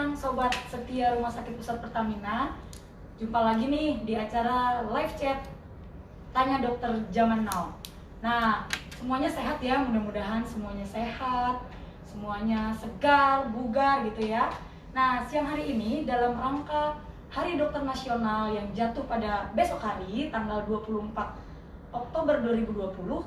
siang Sobat setia Rumah Sakit Pusat Pertamina. Jumpa lagi nih di acara live chat Tanya Dokter Zaman Now. Nah, semuanya sehat ya, mudah-mudahan semuanya sehat, semuanya segar, bugar gitu ya. Nah, siang hari ini dalam rangka Hari Dokter Nasional yang jatuh pada besok hari, tanggal 24 Oktober 2020,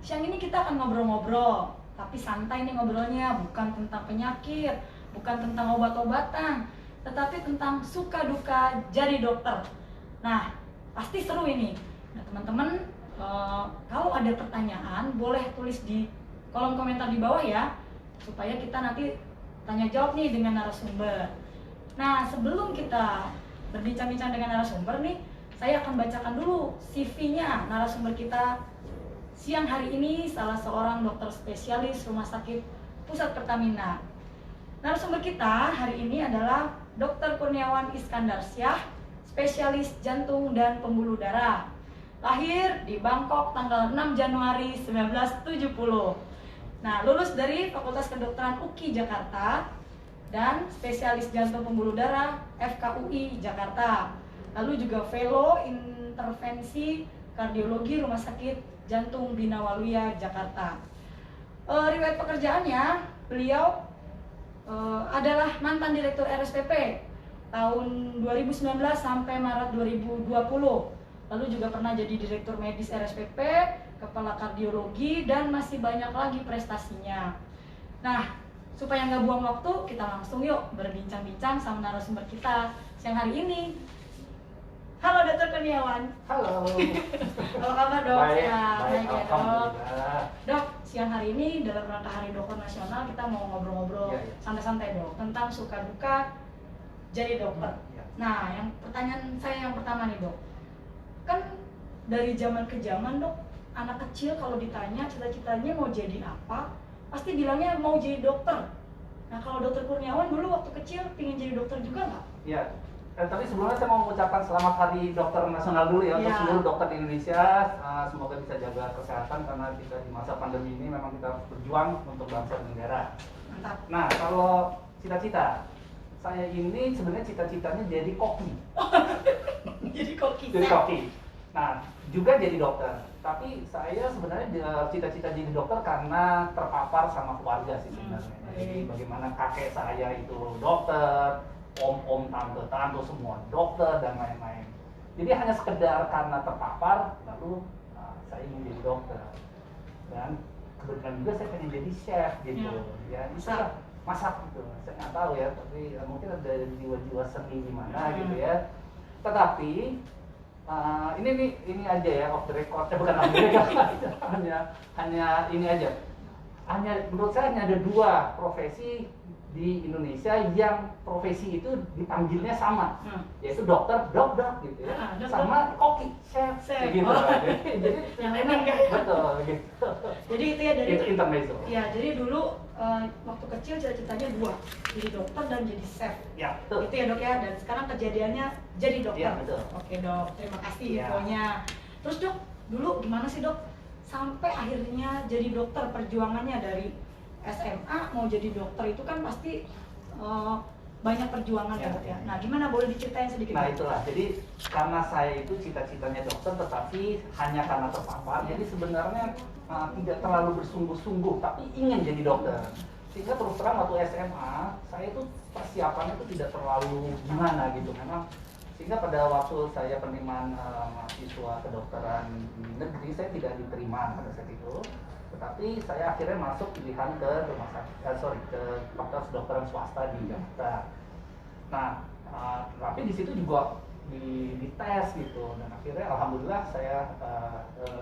siang ini kita akan ngobrol-ngobrol, tapi santai nih ngobrolnya, bukan tentang penyakit, bukan tentang obat-obatan, tetapi tentang suka duka jadi dokter. Nah, pasti seru ini. Nah, teman-teman, kalau ada pertanyaan boleh tulis di kolom komentar di bawah ya, supaya kita nanti tanya jawab nih dengan narasumber. Nah, sebelum kita berbincang-bincang dengan narasumber nih, saya akan bacakan dulu CV-nya narasumber kita siang hari ini, salah seorang dokter spesialis Rumah Sakit Pusat Pertamina. Narasumber kita hari ini adalah Dr. Kurniawan Iskandar Syah, spesialis jantung dan pembuluh darah. Lahir di Bangkok tanggal 6 Januari 1970. Nah, lulus dari Fakultas Kedokteran UKI Jakarta dan spesialis jantung pembuluh darah FKUI Jakarta. Lalu juga fellow intervensi kardiologi Rumah Sakit Jantung Bina Waluya Jakarta. Riwayat pekerjaannya, beliau adalah mantan direktur RSPP tahun 2019 sampai Maret 2020. Lalu juga pernah jadi direktur medis RSPP, kepala kardiologi, dan masih banyak lagi prestasinya. Nah, supaya nggak buang waktu, kita langsung yuk berbincang-bincang sama narasumber kita siang hari ini. Halo Dr. Kurniawan. Halo. Apa kabar dok? Baik, Baik ya dok. Alhamdulillah. Dok, siang hari ini dalam rangka Hari Dokter Nasional kita mau ngobrol-ngobrol Iya, iya. santai-santai dok tentang suka duka jadi dokter. Iya. Nah, yang pertanyaan saya yang pertama nih dok, kan dari zaman ke zaman dok, anak kecil kalau ditanya cita-citanya mau jadi apa, pasti bilangnya mau jadi dokter. Nah, kalau Dokter Kurniawan dulu waktu kecil pingin jadi dokter juga nggak? Iya. Tapi sebelumnya saya mau mengucapkan selamat Hari Dokter Nasional dulu ya untuk Iya. seluruh dokter di Indonesia. Semoga bisa jaga kesehatan karena kita di masa pandemi ini memang kita harus berjuang untuk bangsa dan negara. Mantap. Nah, kalau cita-cita, saya ini sebenarnya cita-citanya jadi koki. Jadi koki. Jadi koki. Nah, juga jadi dokter. Tapi saya sebenarnya cita-cita jadi dokter karena terpapar sama keluarga sih sebenarnya. Jadi bagaimana kakek saya itu dokter, om-om, tante semua dokter dan lain-lain. Jadi hanya sekedar karena terpapar, lalu saya ingin jadi dokter. Dan kebetulan juga saya pengen jadi chef gitu. Ya, masak gitu. Saya nggak tahu ya, tapi mungkin ada jiwa-jiwa seni di mana gitu ya. Tetapi ini aja ya, off the record, bukan off the record, hanya ini aja. Menurut saya hanya ada dua profesi di Indonesia yang profesi itu dipanggilnya sama, yaitu dokter, dok gitu ya, sama koki, chef. Gitu. Jadi yang lain enggak. Betul gitu. Jadi itu ya dari intermezzo. Ya, jadi dulu waktu kecil cita-citanya dua, jadi dokter dan jadi chef. Ya, betul. Itu ya dok ya, dan sekarang kejadiannya jadi dokter. Ya, betul. Oke dok, terima kasih Ya. infonya. Terus dok, dulu gimana sih dok sampai akhirnya jadi dokter, perjuangannya dari SMA mau jadi dokter itu kan pasti banyak perjuangan ya dok ya. Nah, gimana, boleh diceritain sedikit? Nah, Dok? itulah. Jadi karena saya itu cita-citanya dokter, tetapi hanya karena terpapar. Jadi sebenarnya tidak terlalu bersungguh-sungguh, tapi ingin jadi dokter. Sehingga terus terang waktu SMA, saya itu persiapannya itu tidak terlalu gimana gitu. Memang sehingga pada waktu saya penerimaan mahasiswa kedokteran di negeri, saya tidak diterima pada saat itu. Tetapi saya akhirnya masuk pilihan ke ke fakultas kedokteran swasta di Jakarta. Nah, tapi di situ juga di tes gitu, dan akhirnya alhamdulillah saya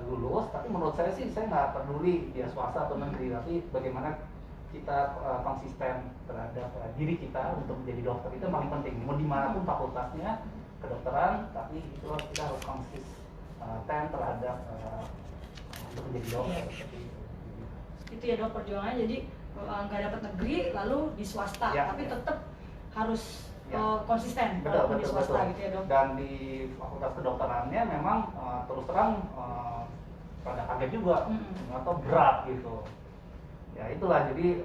lulus. Tapi menurut saya sih, saya nggak peduli dia swasta atau negeri, tapi bagaimana kita konsisten terhadap diri kita untuk menjadi dokter, itu yang paling penting. Mau dimanapun fakultasnya kedokteran, tapi itu kita harus konsisten terhadap untuk menjadi dokter. Itu ya dok perjuangannya, jadi nggak dapat negeri lalu di swasta, Ya, tapi ya. tetap harus Ya. konsisten Betul, di swasta gitu ya dok. Dan di fakultas kedokterannya memang terus terang pada kaget juga, atau berat gitu. Ya itulah, jadi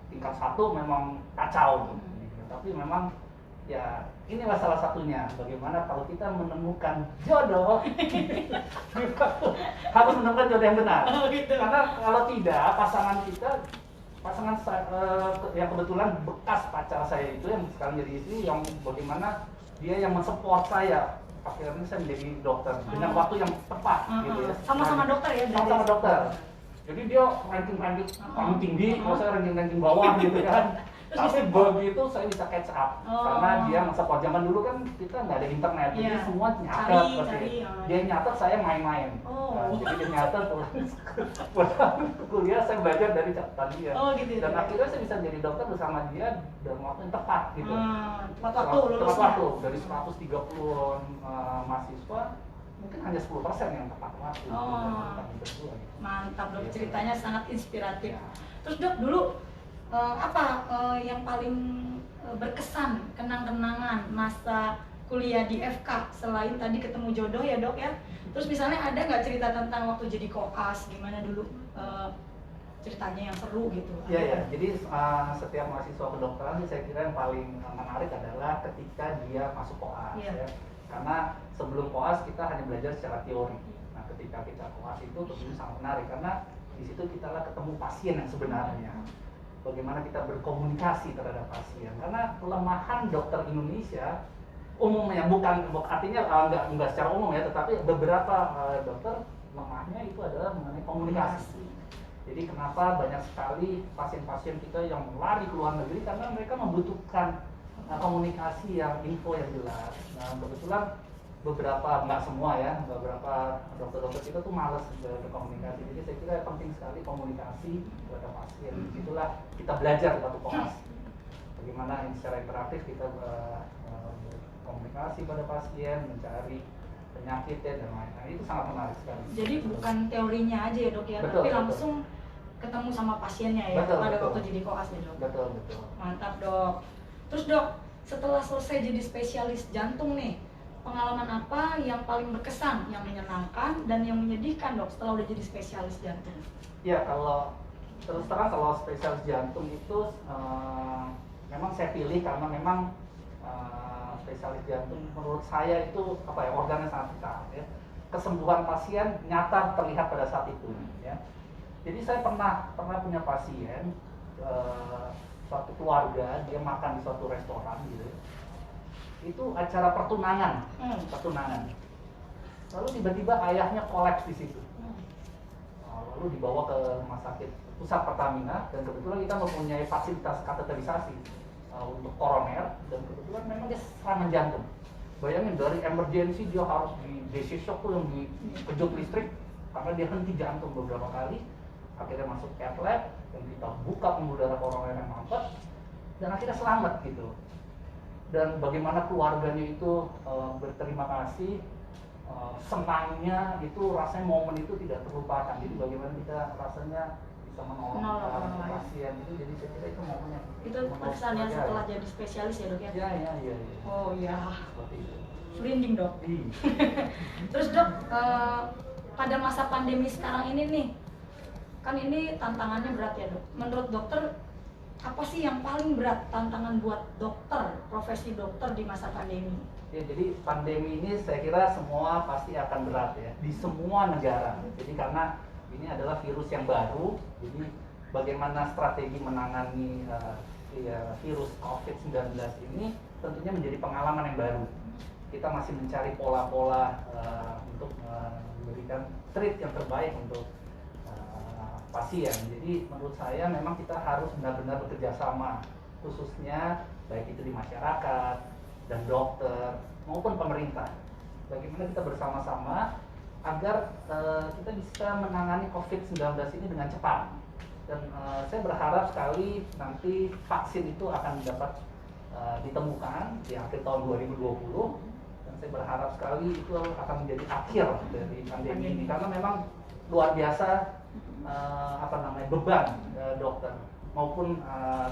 tingkat 1 memang kacau gitu. tapi memang ya inilah salah satunya bagaimana kalau kita menemukan jodoh harus menemukan jodoh yang benar. Oh, gitu. Karena kalau tidak yang kebetulan bekas pacar saya itu yang sekarang jadi istri, yang bagaimana dia yang mensupport saya, akhirnya saya menjadi dokter dengan waktu yang tepat gitu ya. Sama-sama dokter ya? Sama-sama dokter. Jadi dia ranking paling tinggi, kalau saya ranking bawah gitu kan. Tapi begitu saya bisa catch up karena dia mensupport. Zaman dulu kan kita nggak ada internet, jadi semua nyatet pasti. Dia nyatet, saya main-main. Jadi dia nyatet, pulang kuliah saya belajar dari catatan dia. Gitu, dan akhirnya saya bisa jadi dokter bersama dia dalam waktu yang tepat gitu. Tepat waktu dari 130 mahasiswa mungkin hanya 10% yang tepat waktu. Gitu. Mantap dok, ceritanya sangat inspiratif. Terus dok dulu yang paling berkesan, kenang-kenangan masa kuliah di FK selain tadi ketemu jodoh ya dok ya? Terus misalnya ada nggak cerita tentang waktu jadi koas, gimana dulu ceritanya yang seru gitu? Iya. Jadi setiap mahasiswa kedokteran saya kira yang paling menarik adalah ketika dia masuk koas ya. Karena sebelum koas kita hanya belajar secara teori. Nah ketika kita koas itu tentunya sangat menarik karena di situ kita ketemu pasien yang sebenarnya. Bagaimana kita berkomunikasi terhadap pasien, karena kelemahan dokter Indonesia umumnya bukan artinya enggak secara umum ya, tetapi beberapa dokter lemahnya itu adalah mengenai komunikasi. Jadi kenapa banyak sekali pasien-pasien kita yang lari ke luar negeri karena mereka membutuhkan komunikasi yang info yang jelas. Nah kebetulan beberapa, nggak semua ya, beberapa dokter-dokter kita tuh malas berkomunikasi. Jadi saya kira penting sekali komunikasi kepada pasien. Itulah kita belajar waktu koas. Bagaimana secara interaktif kita berkomunikasi pada pasien, mencari penyakitnya dan lain-lain. Itu sangat menarik sekali. Jadi bukan teorinya aja ya dok ya, tapi langsung ketemu sama pasiennya ya pada waktu jadi koas ya dok. Betul. Mantap dok. Terus dok, setelah selesai jadi spesialis jantung nih, pengalaman apa yang paling berkesan, yang menyenangkan dan yang menyedihkan dok setelah udah jadi spesialis jantung? Ya kalau terus terang kalau spesialis jantung itu memang saya pilih karena memang spesialis jantung menurut saya itu organ yang sangat vital ya. Kesembuhan pasien nyata terlihat pada saat itu ya. Jadi saya pernah punya pasien suatu keluarga, dia makan di suatu restoran gitu ya. Itu acara pertunangan. Lalu tiba-tiba ayahnya kolaps di situ. Lalu dibawa ke rumah sakit pusat Pertamina dan kebetulan kita mempunyai fasilitas kateterisasi untuk koroner dan kebetulan memang dia serangan jantung. Bayangin dari emergency dia harus di DC shock tuh yang dikejut listrik karena dia henti jantung beberapa kali. Akhirnya masuk cath lab dan kita buka pembuluh darah koroner yang mampet dan akhirnya selamat gitu. Dan bagaimana keluarganya itu berterima kasih, senangnya itu rasanya momen itu tidak terlupakan. Jadi bagaimana kita rasanya bisa menolong pasien itu, jadi saya kira itu momennya. Itu kesannya setelah jadi spesialis ya dok ya? Iya. Oh iya. Seperti itu. Merinding dok. Terus dok, pada masa pandemi sekarang ini nih, kan ini tantangannya berat ya dok. Menurut dokter, apa sih yang paling berat tantangan buat dokter, profesi dokter di masa pandemi? Ya, jadi pandemi ini saya kira semua pasti akan berat ya, di semua negara. Jadi karena ini adalah virus yang baru, jadi bagaimana strategi menangani virus COVID-19 ini tentunya menjadi pengalaman yang baru. Kita masih mencari pola-pola untuk memberikan treat yang terbaik untuk pasien. Jadi menurut saya memang kita harus benar-benar bekerja sama, khususnya baik itu di masyarakat dan dokter maupun pemerintah. Bagaimana kita bersama-sama agar kita bisa menangani COVID-19 ini dengan cepat. Dan saya berharap sekali nanti vaksin itu akan dapat ditemukan di akhir tahun 2020. Dan saya berharap sekali itu akan menjadi akhir dari pandemi ini karena memang luar biasa beban dokter maupun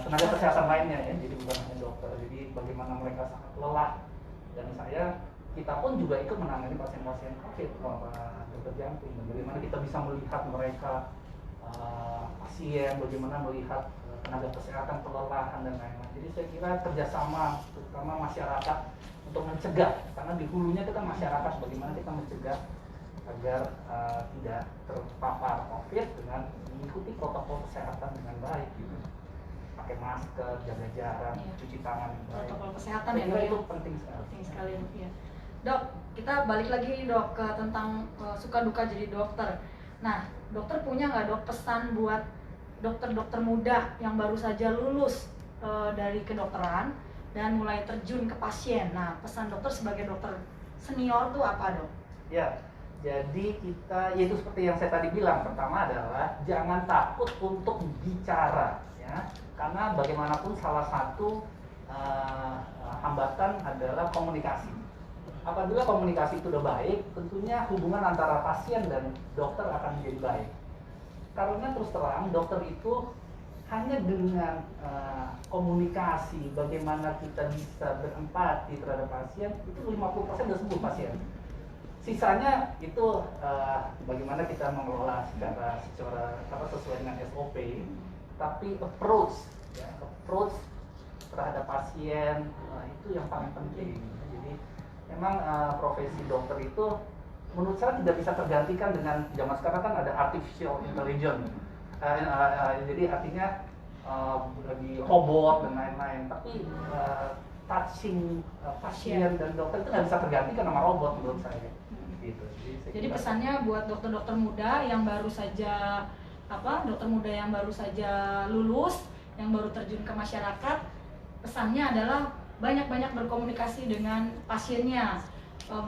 tenaga kesehatan lainnya ya, jadi bukan hanya dokter. Jadi bagaimana mereka sangat lelah dan kita pun juga ikut menangani pasien-pasien COVID dokter jantung dan bagaimana kita bisa melihat mereka pasien, bagaimana melihat tenaga kesehatan kelelahan dan lain-lain. Jadi saya kira kerjasama terutama masyarakat untuk mencegah, karena di hulunya itu kan masyarakat, bagaimana kita mencegah agar tidak terpapar COVID dengan mengikuti protokol kesehatan dengan baik gitu. Pakai masker, jaga jarak, cuci tangan. Protokol kesehatan Saya ya kira dok itu ya? penting sekali. Penting sekali ya. Dok, kita balik lagi nih dok ke tentang suka duka jadi dokter. Nah, dokter punya nggak dok pesan buat dokter-dokter muda yang baru saja lulus dari kedokteran dan mulai terjun ke pasien? Nah, pesan dokter sebagai dokter senior tuh apa dok? Ya, jadi kita, yaitu seperti yang saya tadi bilang, pertama adalah jangan takut untuk bicara, ya, karena bagaimanapun salah satu hambatan adalah komunikasi. Apabila komunikasi itu sudah baik, tentunya hubungan antara pasien dan dokter akan menjadi baik. Karena terus terang, dokter itu hanya dengan komunikasi, bagaimana kita bisa berempati terhadap pasien, itu 50% sudah sembuh pasien. Sisanya itu bagaimana kita mengelola secara sesuai dengan SOP, tapi approach, ya, approach terhadap pasien itu yang paling penting. Jadi memang profesi dokter itu menurut saya tidak bisa tergantikan dengan zaman sekarang kan ada artificial intelligence. Jadi artinya di robot dan lain-lain, tapi touching pasien dan dokter itu nggak bisa tergantikan sama robot menurut saya. Gitu. Jadi pesannya buat dokter-dokter muda yang baru saja lulus, yang baru terjun ke masyarakat, pesannya adalah banyak-banyak berkomunikasi dengan pasiennya,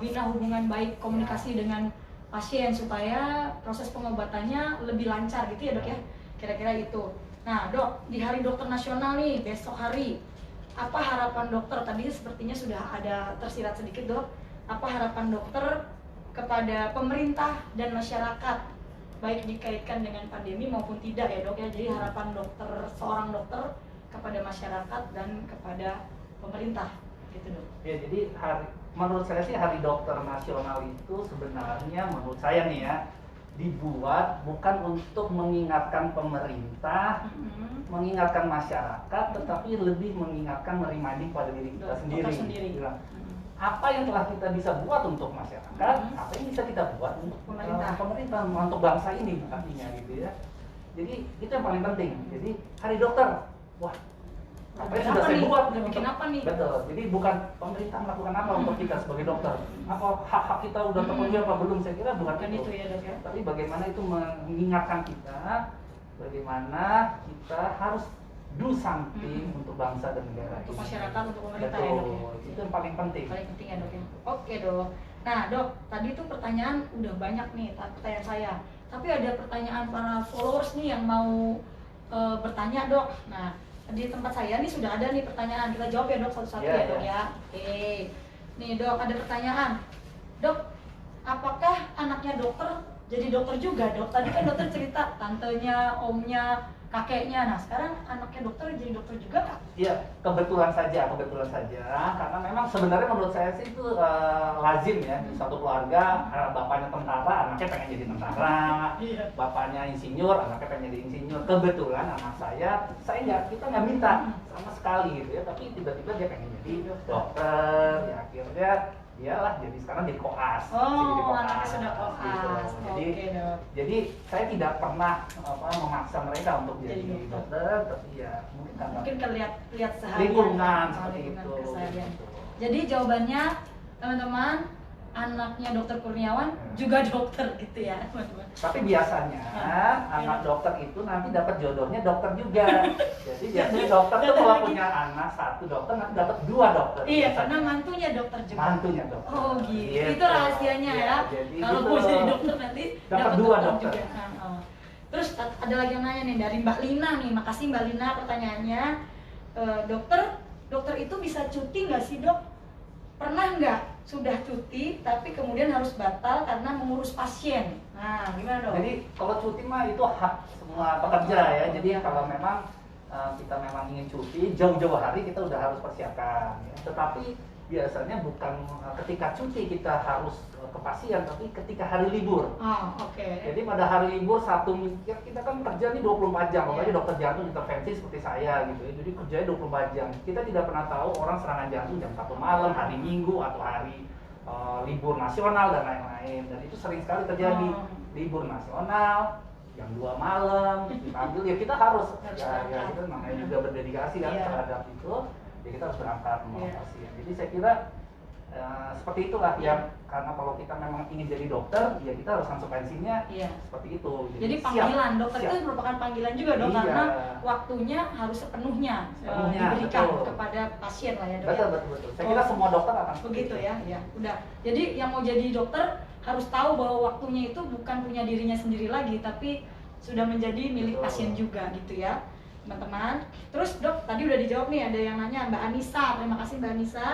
bina hubungan baik komunikasi dengan pasien supaya proses pengobatannya lebih lancar gitu ya dok ya, kira-kira itu. Nah dok, di Hari Dokter Nasional nih besok hari, apa harapan dokter? Tadi sepertinya sudah ada tersirat sedikit dok, apa harapan dokter kepada pemerintah dan masyarakat, baik dikaitkan dengan pandemi maupun tidak ya dok ya. Jadi harapan dokter, seorang dokter kepada masyarakat dan kepada pemerintah gitu dok. Ya, jadi menurut saya sih Hari Dokter Nasional itu sebenarnya menurut saya nih ya, dibuat bukan untuk mengingatkan pemerintah, mengingatkan masyarakat, tetapi lebih mengingatkan mereminder pada diri kita sendiri. Bilang, apa yang telah kita bisa buat untuk masyarakat, apa yang bisa kita buat untuk pemerintah, untuk bangsa ini artinya gitu ya. Jadi itu yang paling penting. Jadi Hari Dokter, wah, apa yang sudah saya buat, bikin apa nih? Betul. Jadi bukan pemerintah melakukan apa untuk kita sebagai dokter, apa hak-hak kita udah terpenuhi apa belum, saya kira bukan itu ya dok ya. Tapi bagaimana itu mengingatkan kita, bagaimana kita harus do something untuk bangsa dan negara, untuk masyarakat, untuk pemerintah. Betul. Ya dok ya. Itu yang paling penting. Paling penting ya dok ya. Oke dok. Nah dok, tadi tuh pertanyaan udah banyak nih pertanyaan saya. Tapi ada pertanyaan para followers nih yang mau bertanya dok. Nah di tempat saya nih sudah ada nih pertanyaan, kita jawab ya dok satu-satu ya dok ya. Oke. Nih dok, ada pertanyaan. Dok, apakah anaknya dokter jadi dokter juga dok? Tadi kan dokter cerita tantenya, omnya, kakeknya. Nah sekarang anaknya dokter jadi dokter juga kak? Iya, kebetulan saja. Karena memang sebenarnya menurut saya sih itu lazim ya di satu keluarga, bapaknya tentara, anaknya pengen jadi tentara, bapaknya insinyur, anaknya pengen jadi insinyur. Kebetulan anak kita nggak minta sama sekali gitu ya, tapi tiba-tiba dia pengen jadi dokter, ya akhirnya dialah jadi sekarang jadi koas. Anaknya sudah koas. Gitu. Jadi saya tidak pernah memaksa mereka untuk jadi dokter, tapi ya mungkin lihat seharian lingkungan seperti itu. Jadi jawabannya teman-teman, anaknya dokter Kurniawan juga dokter gitu ya teman-teman. Tapi biasanya anak dokter itu nanti dapat jodohnya dokter juga. Jadi biasanya dokter tuh kalau punya anak satu dokter nanti dapat dua dokter. Iya, karena mantunya dokter juga. Mantunya dokter. Oh gitu. Itu rahasianya ya. Kalau mau jadi dokter nanti dapat dua dokter juga. Terus ada lagi yang nanya nih dari Mbak Lina nih. Makasih Mbak Lina pertanyaannya. Dokter itu bisa cuti nggak sih dok? Pernah nggak sudah cuti tapi kemudian harus batal karena mengurus pasien? Nah gimana dok? Jadi kalau cuti mah itu hak semua pekerja ya. Jadi kalau memang kita memang ingin cuti jauh-jauh hari kita udah harus persiapkan ya. Tetapi biasanya bukan ketika cuti kita harus ke pasien, tapi ketika hari libur. Oh, oke. Jadi pada hari libur Sabtu Minggu kita kan kerja nih 24 jam, apalagi dokter jantung intervensi seperti saya gitu ya. Jadi kerjanya 24 jam. Kita tidak pernah tahu orang serangan jantung jam 1 malam, hari Minggu atau hari libur nasional dan lain-lain. Dan itu sering sekali terjadi. Libur nasional jam 2 malam dipanggil, ya kita harus ya kita namanya juga berdedikasi kan terhadap itu. Ya kita harus berangkat membawa pasien. Jadi saya kira seperti itulah yang karena kalau kita memang ingin jadi dokter, ya kita harus konsekuensinya seperti itu. Jadi panggilan dokter itu merupakan panggilan juga dong, karena waktunya harus sepenuhnya diberikan kepada pasien lah ya dok. Betul. Saya kira semua dokter akan begitu ya. Udah. Jadi yang mau jadi dokter harus tahu bahwa waktunya itu bukan punya dirinya sendiri lagi, tapi sudah menjadi milik pasien juga gitu ya teman-teman. Terus dok, tadi udah dijawab nih, ada yang nanya Mbak Anissa, terima kasih Mbak Anissa.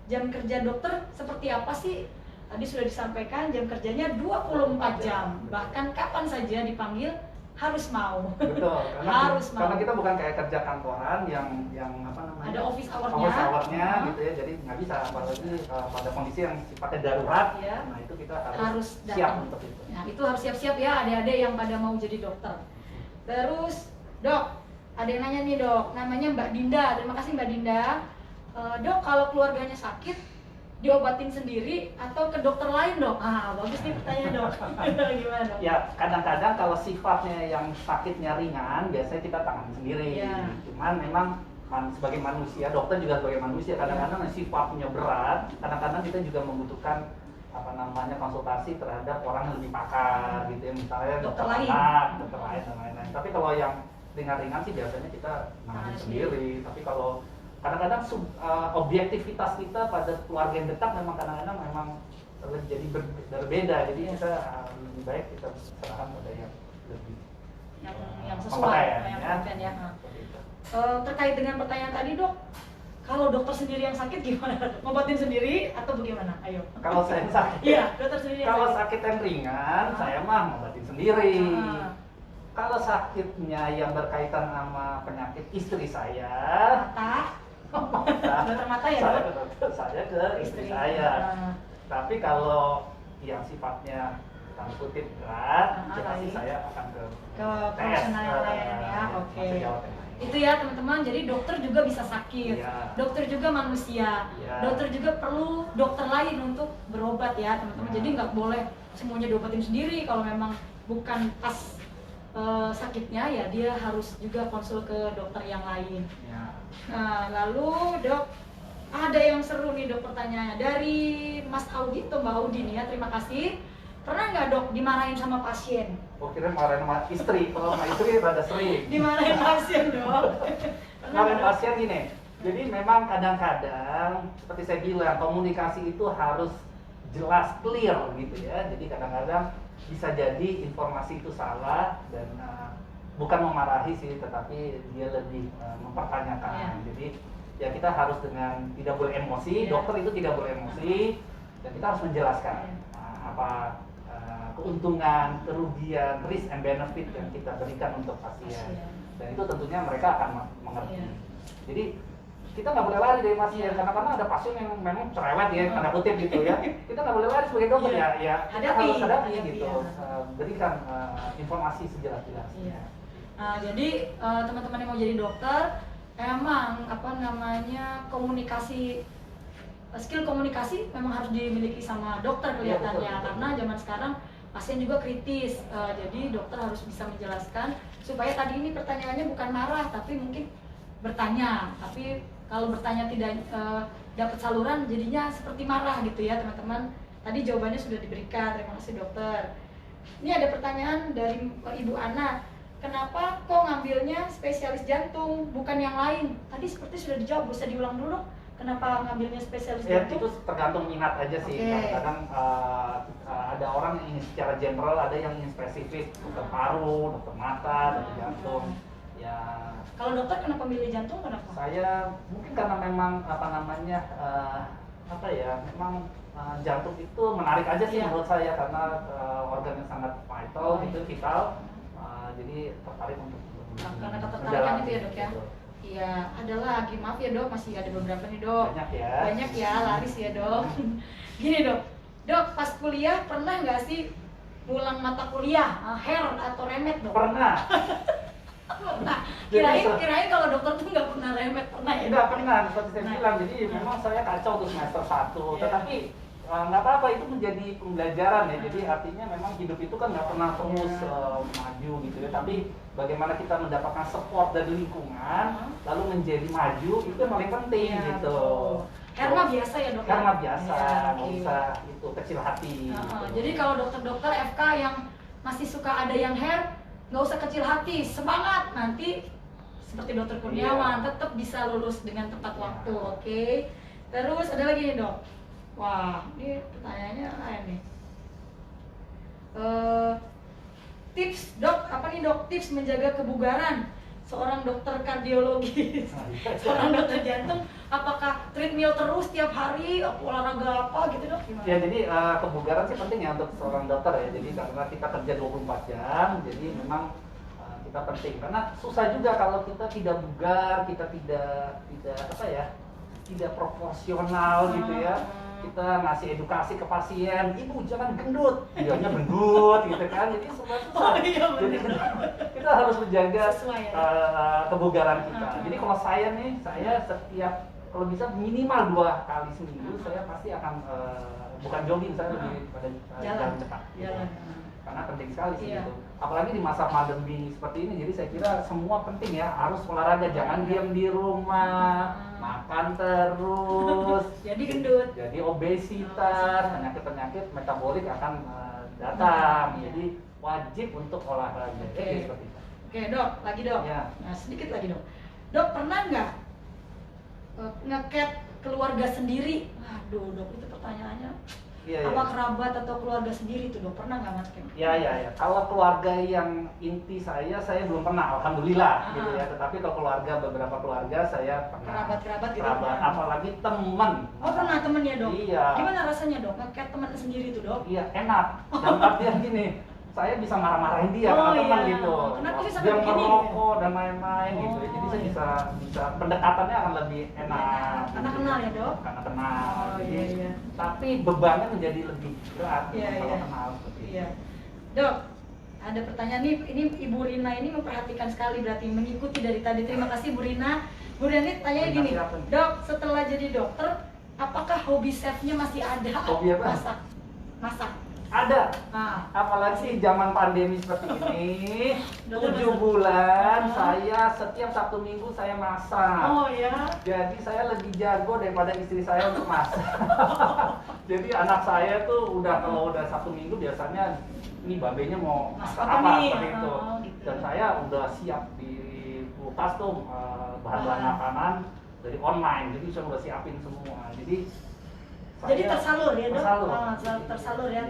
Jam kerja dokter seperti apa sih? Tadi sudah disampaikan jam kerjanya 24 jam. Bahkan kapan saja dipanggil harus mau. Betul, karena kita bukan kayak kerja kantoran yang apa namanya? Ada office hour-nya. Office hour-nya gitu ya. Jadi nggak bisa apalagi pada kondisi yang sifatnya darurat. Nah, itu kita harus siap untuk itu. Nah, itu harus siap-siap ya adik-adik yang pada mau jadi dokter. Terus, Dok, ada yang nanya nih dok, namanya Mbak Dinda. Terima kasih Mbak Dinda. Dok, kalau keluarganya sakit diobatin sendiri atau ke dokter lain dok? Bagus nih pertanyaan dok. Gimana dok? Ya, kadang-kadang kalau sifatnya yang sakitnya ringan, biasanya kita tangani sendiri. Cuman memang sebagai manusia, dokter juga sebagai manusia, kadang-kadang sifatnya berat, kadang-kadang kita juga membutuhkan konsultasi terhadap orang yang lebih pakar gitu ya, misalnya dokter anak, dokter lain dan lain-lain. Tapi kalau yang ringan-ringan sih biasanya kita nangani sendiri. Tapi kalau kadang-kadang objektivitas kita pada keluarga yang dekat memang kadang-kadang memang jadi berbeda. Jadi kita lebih baik kita serahkan pada yang lebih yang sesuai ya. Terkait dengan pertanyaan tadi dok, kalau dokter sendiri yang sakit gimana? Ngobatin sendiri atau bagaimana? Ayo. Kalau saya sakit, dokter sendiri. Kalau sakit yang ringan, saya mah ngobatin sendiri. Kalau sakitnya yang berkaitan sama penyakit istri saya, dokter mata ya dok? Saya ke istri saya. Tapi kalau yang sifatnya tanda kutip berat, pasti saya akan ke profesional yang lain ya. Oke. Itu ya teman-teman. Jadi dokter juga bisa sakit. Dokter juga manusia. Dokter juga perlu dokter lain untuk berobat ya teman-teman. Jadi nggak boleh semuanya diobatin sendiri. Kalau memang bukan pas sakitnya ya dia harus juga konsul ke dokter yang lain. Nah, lalu dok, ada yang seru nih dok pertanyaannya dari Mas Audi atau Mbak Audi nih ya, terima kasih. Pernah nggak dok dimarahin sama pasien? Kira marahin sama istri, kalau sama istri rada sering. Dimarahin pasien dok? Marahin pasien gini, jadi memang kadang-kadang seperti saya bilang komunikasi itu harus jelas, clear gitu ya. Jadi kadang-kadang bisa jadi informasi itu salah dan bukan memarahi sih, tetapi dia lebih mempertanyakan. Jadi ya kita harus dengan tidak boleh emosi, dokter itu tidak boleh emosi, dan kita harus menjelaskan apa keuntungan, kerugian, risk and benefit yang kita berikan untuk pasien. Dan itu tentunya mereka akan mengerti. Jadi kita nggak boleh lari dari pasien, karena ada pasien yang memang cerewet ya, tanda kutip gitu ya. Kita nggak boleh lari sebagai dokter ya kita harus hadapi gitu, berikan informasi sejelas-jelasnya. Nah, jadi teman-teman yang mau jadi dokter, emang komunikasi, skill komunikasi memang harus dimiliki sama dokter kelihatannya, karena zaman sekarang pasien juga kritis. Jadi dokter harus bisa menjelaskan supaya tadi ini pertanyaannya bukan marah, tapi mungkin bertanya. Tapi kalau bertanya tidak dapat saluran, jadinya seperti marah gitu ya teman-teman. Tadi jawabannya sudah diberikan, terima kasih dokter. Ini ada pertanyaan dari Ibu Ana. Kenapa kok ngambilnya spesialis jantung, bukan yang lain? Tadi seperti sudah dijawab, bisa diulang dulu. Kenapa ngambilnya spesialis jantung? Itu tergantung minat aja sih. Kadang-kadang ada orang yang ingin secara general, ada yang ingin spesifik, dokter paru, dokter mata, dokter jantung. Ya. Kalau dokter kenapa milih jantung? Kenapa? Saya mungkin karena memang memang jantung itu menarik aja sih menurut saya, karena organ yang sangat vital, vital. Jadi tertarik untuk karena ketertarikan itu ya dok ya. Iya, ada lagi. Maaf ya dok, masih ada beberapa nih dok. Banyak ya. Banyak ya, laris ya dok. Gini dok, dok pas kuliah pernah nggak sih pulang mata kuliah hair atau remet dok? Pernah. Pernah. Jadi, Kirain kalau dokter tuh nggak pernah remet, pernah ya? Tidak pernah, seperti saya Nah. bilang. Jadi memang saya kacau tuh semester 1. Iya. Tetapi nggak apa-apa, itu menjadi pembelajaran ya. Jadi artinya memang hidup itu kan nggak pernah terus maju gitu ya. Tapi bagaimana kita mendapatkan support dari lingkungan, lalu menjadi maju, itu yang paling penting Iya, gitu. betul. Hair mah biasa ya dok? Hair mah biasa, Ya, nggak oke. usah itu kecil hati. gitu. Jadi kalau dokter-dokter FK yang masih suka ada yang hair, nggak usah kecil hati, semangat nanti seperti dokter Kurniawan Iya. tetap bisa lulus dengan tepat Iya. waktu, oke? Terus ada lagi nih dok. Wah, ini pertanyaannya lain nih. Tips dok, apa nih dok? Tips menjaga kebugaran seorang dokter kardiologi, Nah, iya. seorang dokter jantung, apakah treadmill terus tiap hari, olahraga apa gitu dok? Gimana? Ya, jadi kebugaran sih penting ya untuk seorang dokter ya. Jadi karena kita kerja 24 jam, jadi memang kita penting. Karena susah juga kalau kita tidak bugar, kita tidak apa ya, tidak proporsional gitu ya. Kita ngasih edukasi ke pasien, ibu jangan gendut, dianya gendut gitu kan. Jadi semua susah. Oh, iya, Jadi benar. kita harus menjaga Sesuai ya. kebugaran kita. Jadi kalau saya nih, saya setiap kalau bisa minimal 2 kali seminggu saya pasti akan bukan jogging, saya lebih pada jalan cepat. gitu. Jalan. Karena penting sekali sih Iya. itu. Apalagi di masa pandemi seperti ini, jadi saya kira semua penting ya, harus olahraga, jangan diam di rumah, makan terus, Jadi gendut. jadi obesitas, penyakit-penyakit metabolik akan datang. Iya. Jadi wajib untuk olahraga. Oke. Jadi seperti itu. Oke dok, lagi dok. Ya. Nah sedikit lagi dok. Dok pernah nggak nge-cat keluarga sendiri? Aduh dok, itu pertanyaannya. Iya, Apa iya. kerabat atau keluarga sendiri tuh dok? Pernah nggak nge-cat? Ya. Kalau keluarga yang inti saya belum pernah, alhamdulillah gitu ya. Tetapi kalau beberapa keluarga saya pernah. Kerabat-kerabat gitu? Kerabat, apalagi teman. Oh pernah temen ya dok? Iya. Gimana rasanya dok? Nge-cat teman sendiri tuh dok? Iya, enak. Dan artian gini, saya bisa marah-marahin dia Oh, karena teman iya. gitu. Kenapa sih sampai Dia begini? merokok dan lain-lain gitu. Jadi Oh, saya iya. bisa pendekatannya akan lebih enak. Karena gitu. kenal ya, Dok? Karena kenal. Oh, Jadi, iya. tapi bebannya menjadi lebih berat Iya, kalau iya. kenal seperti itu. Iya. Dok, ada pertanyaan nih, ini Ibu Rina ini memperhatikan sekali berarti mengikuti dari tadi. Terima kasih Bu Rina. Bu Rina ini tanya Terima gini, kasih, apa nih? Dok, setelah jadi dokter, apakah hobi chefnya masih ada? Hobi apa? Masak. Ada. Nah, Apalagi zaman pandemi seperti ini, Dokter 7 masak. bulan Oh. saya setiap Sabtu Minggu saya masak. oh ya. Jadi saya lebih jago daripada istri saya untuk masak. Jadi anak saya tuh kalau udah Sabtu Minggu biasanya ini babenya mau Masak masak apa apa nih? seperti itu. Oh, gitu. Dan saya udah siap di kulkas tuh bahan-bahan Ah. makanan dari online. Jadi saya udah siapin semua. Jadi Tersalur ya dok? Tersalur. Tersalur ya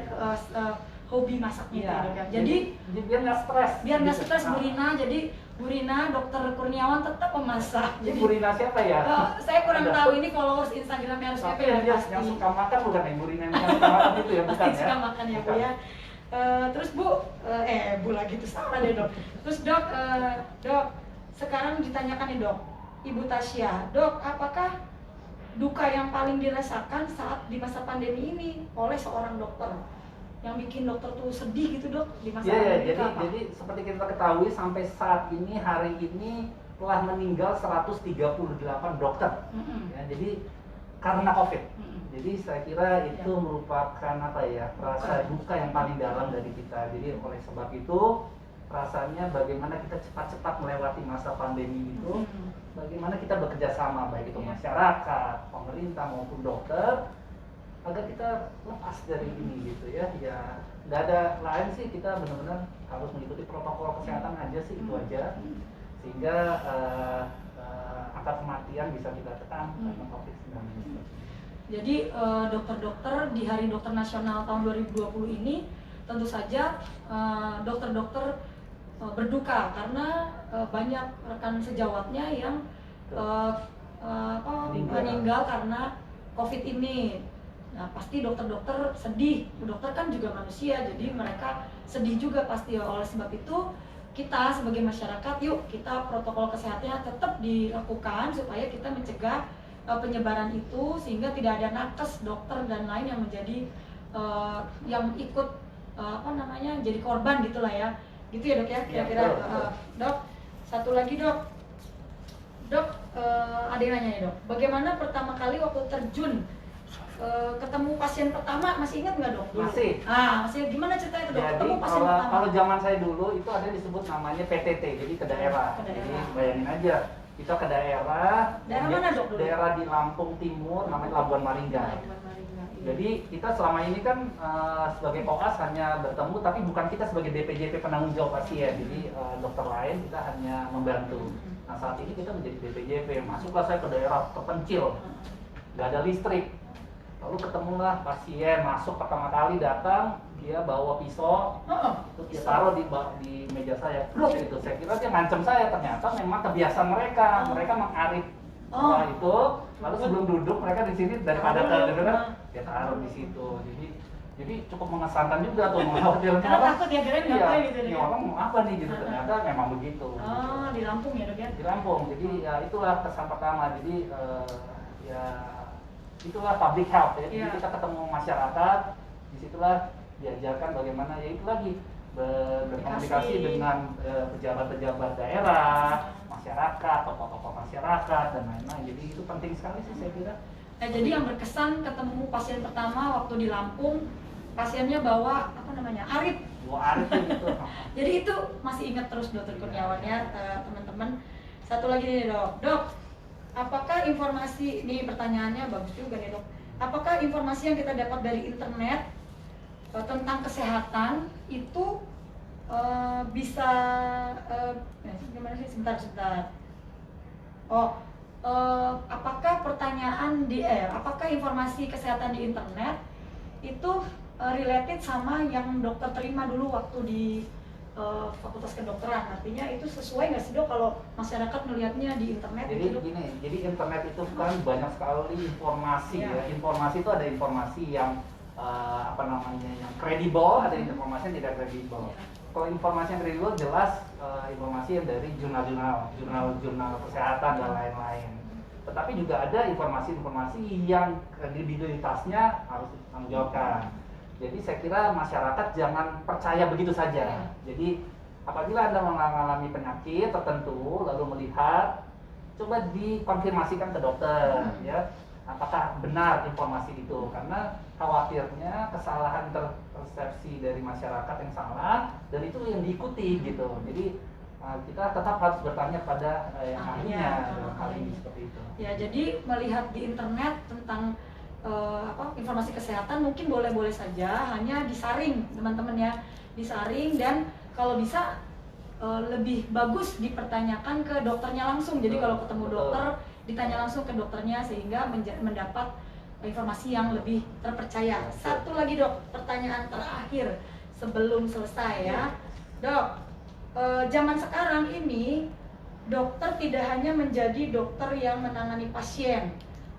hobi masaknya Iya. itu, Dok, ya. Jadi biar nggak stres. biar nggak Gitu. stres Bu Nah, Rina, jadi Bu Rina dokter Kurniawan tetap memasak. Jadi Bu Rina siapa ya? Saya kurang Ada. tahu ini followers Instagramnya harus Tapi apa ya yang, pasti. yang suka makan bukan Ibu Rina yang suka makan itu ya, bukan Pasti ya? suka makan ya Bu Bukan. ya. Terus Bu, Bu lagi tuh salah deh dok. Terus dok, dok sekarang ditanyakan nih dok, Ibu Tasya, dok apakah duka yang paling dirasakan saat di masa pandemi ini oleh seorang dokter? Yang bikin dokter tuh sedih gitu dok di masa Iya, pandemi itu jadi apa? seperti kita ketahui sampai saat ini hari ini telah meninggal 138 dokter. Mm-mm. Ya, jadi karena COVID. Mm-mm. Jadi saya kira itu Ya. merupakan apa ya, rasa duka yang paling dalam dari kita. Jadi oleh sebab itu rasanya bagaimana kita cepat-cepat melewati masa pandemi itu, Mm-mm. bagaimana kita bekerja sama baik itu Iya. masyarakat, pemerintah maupun dokter agar kita lepas dari ini gitu ya. Ya nggak ada lain sih, kita benar-benar harus mengikuti protokol kesehatan aja sih, itu aja, sehingga angka kematian bisa kita tekan karena COVID-19. Jadi dokter-dokter di Hari Dokter Nasional tahun 2020 ini tentu saja dokter-dokter berduka karena banyak rekan sejawatnya yang meninggal karena COVID ini. Nah pasti dokter-dokter sedih, dokter kan juga manusia, jadi mereka sedih juga pasti. Oleh sebab itu kita sebagai masyarakat, yuk kita protokol kesehatannya tetap dilakukan supaya kita mencegah penyebaran itu, sehingga tidak ada nakes, dokter dan lain yang menjadi yang ikut jadi korban gitulah ya, gitu ya dok ya kira-kira. Dok, satu lagi dok, ada yang nanya nih dok, bagaimana pertama kali waktu terjun ketemu pasien pertama, masih ingat nggak dok? Dulu? Masih gimana ceritanya itu dok? Jadi Ketemu pasien pertama. Kalau zaman saya dulu itu ada disebut namanya PTT, jadi ke daerah. Jadi bayangin aja, kita ke daerah. Daerah mana dok dulu? Daerah di Lampung Timur, namanya Labuan Maringga. Jadi kita selama ini kan sebagai koas hanya bertemu, tapi bukan kita sebagai DPJP penanggung jawab pasien. Jadi dokter lain kita hanya membantu. Nah saat ini kita menjadi DPJP, masuklah saya ke daerah terpencil, nggak ada listrik. Lalu ketemulah pasien, masuk pertama kali datang, dia bawa pisau, terus dia taruh di meja saya. Gitu. Saya kira dia ngancem saya, ternyata memang kebiasaan mereka mengarit itu. Lalu sebelum duduk mereka di sini daripada kedengeran, dia taruh di situ. Jadi cukup mengesankan juga tuh, mengkhawatirkan karena takut ya, kalian ngapain gitu ya. Orang mau apa nih gitu, ternyata memang begitu. Di Lampung ya dok ya? Di Lampung, jadi ya itulah kesan pertama. Jadi ya itulah public health ya. Jadi kita ketemu masyarakat, disitulah diajarkan bagaimana, ya itu lagi berkomunikasi dengan pejabat-pejabat daerah, masyarakat, tokoh-tokoh masyarakat dan lain-lain. Jadi itu penting sekali sih saya kira. Nah, jadi yang berkesan ketemu pasien pertama waktu di Lampung, pasiennya bawa arit. Arit gitu. Jadi itu masih ingat terus Dr. Kurniawan ya, teman-teman. Satu lagi nih dok, apakah informasi, ini pertanyaannya bagus juga nih dok, apakah informasi yang kita dapat dari internet tentang kesehatan itu bisa gimana sih, sebentar. Apakah apakah informasi kesehatan di internet itu related sama yang dokter terima dulu waktu di fakultas kedokteran? Artinya itu sesuai nggak sih dok kalau masyarakat melihatnya di internet? Jadi gitu, gini, jadi internet itu kan banyak sekali informasi ya. Informasi itu ada informasi yang yang kredibel, ada informasi yang tidak kredibel. Kalau informasi yang kredibel jelas informasi yang dari jurnal kesehatan dan lain-lain. Tetapi juga ada informasi-informasi yang kredibilitasnya harus ditanggungjawabkan. Jadi saya kira masyarakat jangan percaya begitu saja. Jadi apabila Anda mengalami penyakit tertentu lalu melihat, coba dikonfirmasikan ke dokter ya. Apakah benar informasi itu? Karena khawatirnya kesalahan persepsi dari masyarakat yang salah dan itu yang diikuti gitu. Jadi kita tetap harus bertanya pada yang ahlinya dalam hal ini seperti itu. Ya, jadi melihat di internet tentang informasi kesehatan mungkin boleh-boleh saja, hanya disaring teman-teman ya, disaring, dan kalau bisa lebih bagus dipertanyakan ke dokternya langsung. Jadi kalau ketemu dokter ditanya langsung ke dokternya sehingga mendapat informasi yang lebih terpercaya. Satu lagi dok, pertanyaan terakhir sebelum selesai ya dok. Zaman sekarang ini dokter tidak hanya menjadi dokter yang menangani pasien,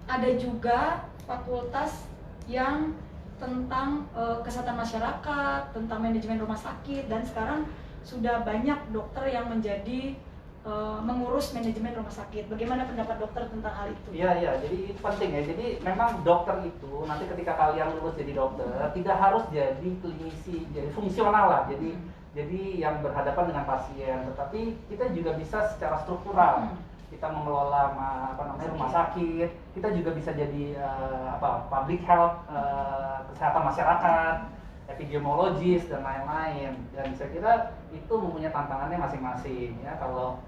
ada juga fakultas yang tentang kesehatan masyarakat, tentang manajemen rumah sakit, dan sekarang sudah banyak dokter yang menjadi mengurus manajemen rumah sakit. Bagaimana pendapat dokter tentang hal itu? Iya, jadi itu penting ya. Jadi memang dokter itu nanti ketika kalian lulus jadi dokter tidak harus jadi klinisi, jadi fungsional lah. Jadi yang berhadapan dengan pasien, tetapi kita juga bisa secara struktural. Kita mengelola rumah sakit, kita juga bisa jadi public health, kesehatan masyarakat, epidemiologis dan lain-lain. Dan saya kira itu mempunyai tantangannya masing-masing ya. Kalau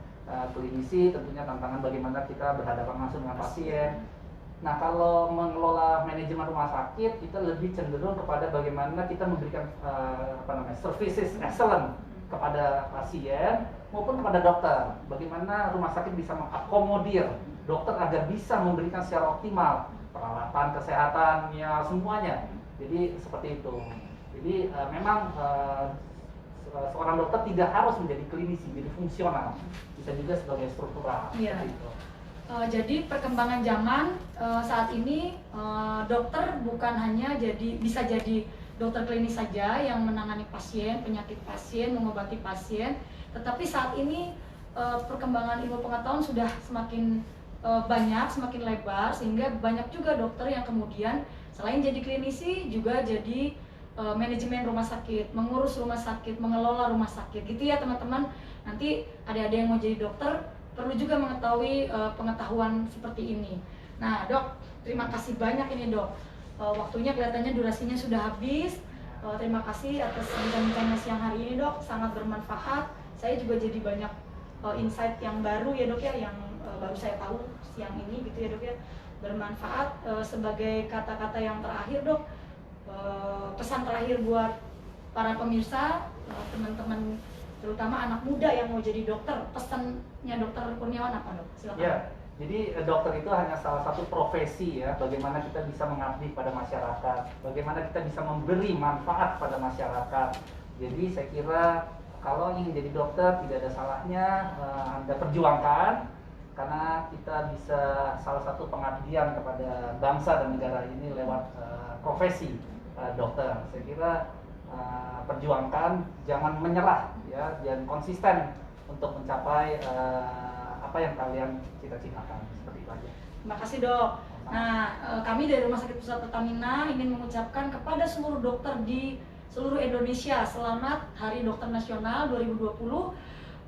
klinisi tentunya tantangan bagaimana kita berhadapan langsung dengan pasien. Nah, kalau mengelola manajemen rumah sakit, kita lebih cenderung kepada bagaimana kita memberikan services excellent kepada pasien maupun kepada dokter. Bagaimana rumah sakit bisa mengakomodir dokter agar bisa memberikan secara optimal peralatan kesehatannya semuanya. Jadi seperti itu. Jadi memang seorang dokter tidak harus menjadi klinisi, jadi fungsional, bisa juga sebagai struktural. Iya. Jadi perkembangan zaman saat ini dokter bukan hanya bisa jadi dokter klinis saja yang menangani pasien, penyakit pasien, mengobati pasien, Tetapi saat ini perkembangan ilmu pengetahuan sudah semakin banyak, semakin lebar, sehingga banyak juga dokter yang kemudian selain jadi klinisi juga jadi manajemen rumah sakit, mengurus rumah sakit, mengelola rumah sakit, gitu ya teman-teman. Nanti adik-adik yang mau jadi dokter perlu juga mengetahui pengetahuan seperti ini. Nah dok, terima kasih banyak ini dok. Waktunya kelihatannya durasinya sudah habis. Terima kasih atas bincang-bincangnya siang hari ini dok, sangat bermanfaat. Saya juga jadi banyak insight yang baru ya dok ya, yang baru saya tahu siang ini gitu ya dok ya, bermanfaat. Sebagai kata-kata yang terakhir dok, pesan terakhir buat para pemirsa, teman-teman terutama anak muda yang mau jadi dokter, pesannya dokter Kurniawan apa dok? Silakan. Ya, jadi dokter itu hanya salah satu profesi ya, bagaimana kita bisa mengabdi pada masyarakat, bagaimana kita bisa memberi manfaat pada masyarakat. Jadi saya kira kalau ingin jadi dokter tidak ada salahnya Anda perjuangkan, karena kita bisa salah satu pengabdian kepada bangsa dan negara ini lewat profesi dokter. Saya kira perjuangkan, jangan menyerah ya, dan konsisten untuk mencapai apa yang kalian cita-citakan, seperti itu aja. Terima kasih dok. Nah, kami dari Rumah Sakit Pusat Pertamina ingin mengucapkan kepada seluruh dokter di seluruh Indonesia, selamat Hari Dokter Nasional 2020.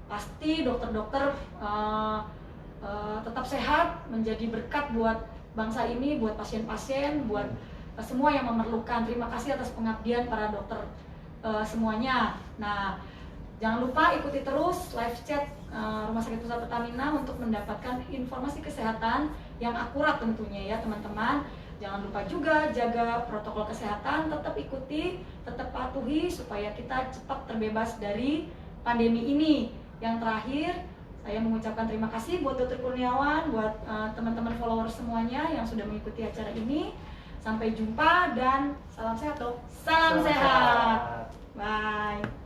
Pasti dokter-dokter tetap sehat, menjadi berkat buat bangsa ini, buat pasien-pasien, buat semua yang memerlukan. Terima kasih atas pengabdian para dokter semuanya. Nah, jangan lupa ikuti terus live chat Rumah Sakit Pusat Pertamina untuk mendapatkan informasi kesehatan yang akurat tentunya ya teman-teman. Jangan lupa juga jaga protokol kesehatan, tetap ikuti, tetap patuhi supaya kita cepat terbebas dari pandemi ini. Yang terakhir, saya mengucapkan terima kasih buat Dr. Kurniawan, buat teman-teman followers semuanya yang sudah mengikuti acara ini. Sampai jumpa dan salam sehat dok. Salam sehat. Bye.